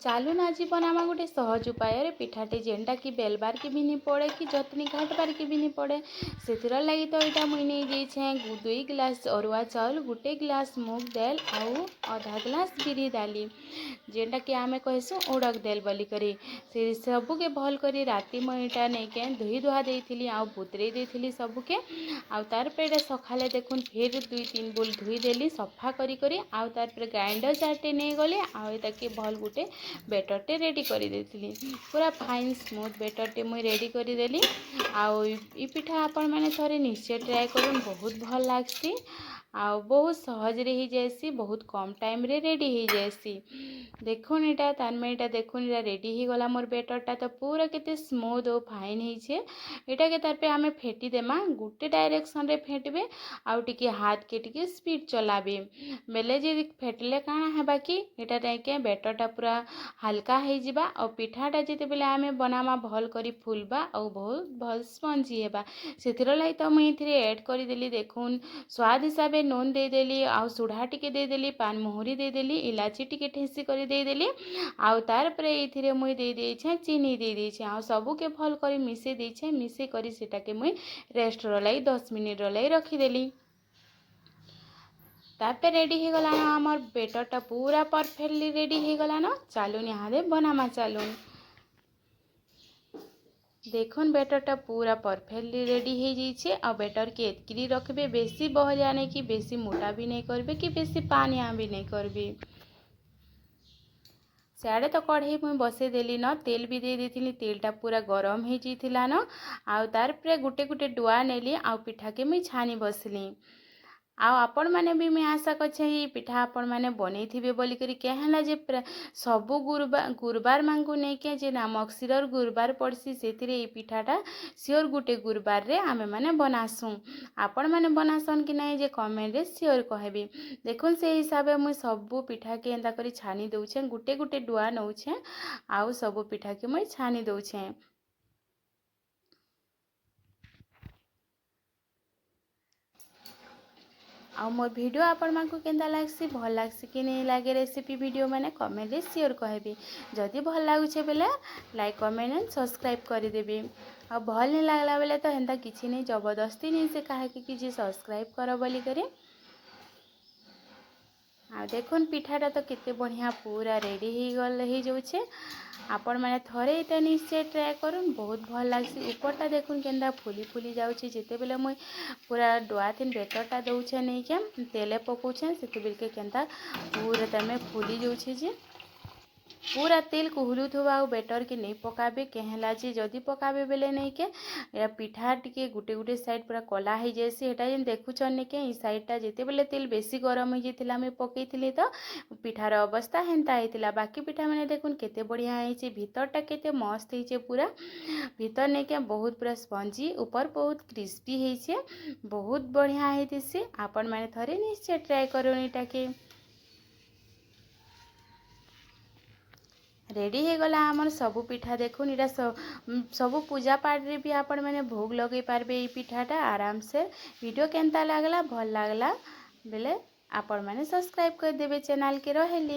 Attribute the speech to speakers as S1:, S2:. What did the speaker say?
S1: ଚାଲୁନ ଆଜି ବନାମା ଗୋଟେ ସହଜ ଉପାୟରେ ପିଠାଟେ ଯେନ୍ଟା କି ବେଲବାର୍ के भी नहीं पड़े कि जतनी घाटबार के भी नहीं पड़े से लगी तो यहाँ मुई नहीं जाइछे 2 गिलास अरुआ चाउल 1 गिलास मूंग दाल आउ आधा गिलास बिरी डाली जेनटा कि आमे कहसु उड़क दाल बोली करी से सबू के भल करी राति मुईटा नहीं के धोई धुआ देइथिली आउ बुतरे देइथिली सबू के आउ तार पे सखाले देखुन फिर 2-3 बुल धोई देली सफा करी करी आउ तार पे ग्राइंडर जारटे नहीं गले आउ एटा के भल गुटे बेटरटे रेडी कर देथिली पूरा फाइन स्मूथ बेटरटे मुई रेडी कर देली आउ ई पिठा आपण माने थरे निश्चय ट्राए करूँ बहुत भल लागसी आउ बहुत सहज रे ही जैसी बहुत कम टाइम रे रेडी ही जैसी देखुन एटा तानमे एटा देखुन एटा रेडी ही गला मोर बेटरटा तो पूरा केते स्मूथ और फाइन ही छे एटा के तार पे हमें फेटी देमा गुटे डायरेक्शन रे फेटबे आउ टिके हाथ के टिके स्पीड चलाबे बेले जे फेटले काना हेबा कि एटा टाइके बेटरटा पूरा हल्का हो जिबा और पिठाटा जिते बेले आमे बनामा भल करी फुलबा और बहुत भल स्पंजी हेबा सेथिर लाई तो मुई इथिरे ऐड करी देली देखुन स्वाद हिसाबे नून दे देली आउ सुढ़ा टिके दे देली पान मोहरी दे देली इलाची टिके ठेसी करी दे देली आउ तार परे इथिरे मुई दे देइछे चीनी दे देइछे आउ सबू के भल करी मिसे देइछे मिसे करी सेटा के मुई रेस्ट रो लाई 10 मिनिट रो लाई रखी देली तापर रेडी हो गला ना आमर बेटरटा पूरा परफेक्टली रेडी हो गला ना चालून यहाँ दे बनामा चालून देखुन बेटरटा पूरा परफेक्टली रेडी हो जाइए और बेटर के एतकी रखबे बेसी बहलिया नहीं कि बेसी मोटा भी नहीं करबे कि बेसी पानिया भी नहीं करबे सियाड़े तो कढ़ई मुई बसई देली न तेल भी दे देती तेलटा पूरा गरम हो जाइला न आउ तार पे गुटे गुटे डुआ नेली आउ पिठा के मुई छानी बसली आउ आपण माने भी मैं आशा करछे ये पिठा आपण माने बनैथिबे बोली करी कहला जे सबु गुरुबार मांगु नहीं के जे नामक सिरर गुरुबार पड़सी सेतिरे ये पिठाटा सियोर गुटे गुरुबार रे आमे माने बनासु आपण माने बनासन कि नहीं जे कमेंट रे सियोर कहबे देखुन से हिसाबे मुई सबु पिठा के एंता करी छानी दउछे गुटे गुटे डुआ नउछे आउ सबु पिठा के मुई छानी दउछे आउ मोर वीडियो आपण मानकु केंदा लागसी भल लागसी कि नहीं लागे रेसिपी वीडियो मैंने कमेंट रे शेयर कहबे जदि भल लागुछे बेले लाइक कमेंट एंड सब्सक्राइब कर देबे आ भल नहीं लागला बेले तो हेंता किछि नहीं जबरदस्ती नहीं से कहा कि जे सब्सक्राइब कर बोली करे आ देखुन पिठाटा तो केते बढ़िया पूरा रेडी हो जाउछे आपण माने थरे इटा निश्चय ट्राए करूँ बहुत भल लागसी ऊपरटा देखुन केंदा फुली फुली जाउछे जेते बेले मुई पूरा डुआ थिन बेटरटा दउछे नहीं के तेले पकाउछे सेते बेल के केंदा पूरा तमे फुली जाउछे जे पूरा तेल कुहुलुथुबा आउ बेटर के नहीं पकाबे कहला जे जदि पकाबे बेले नहीं के या पिठा टिके गुटे गुटे साइड पूरा कला हो जाएसी एटा जेन देखुछन नहीं के ई साइडटा जेते बेले तेल बेसी गरम हो जाइतिला मैं पकईथिली तो पिठार अवस्था हेंता हेतिला बाकी पिठा माने देखुन केते बढ़िया होइछे भीतरटा केते मस्त होइछे पूरा भीतर नहीं के बहुत पूरा स्पंजी ऊपर बहुत क्रिस्पी होइछे बहुत बढ़िया होइतिसे आपण माने थरे निश्चय ट्राई करोन एटा के रेडी हो गला आमर सबू पिठा देखुन इटा सबू पूजा पाठ रे भी आपण माने भोग लगे पारबे ई पिठाटा आराम से वीडियो केंता लागला भल लागला बेले आपण माने सब्सक्राइब कर देबे चैनल के रहेली।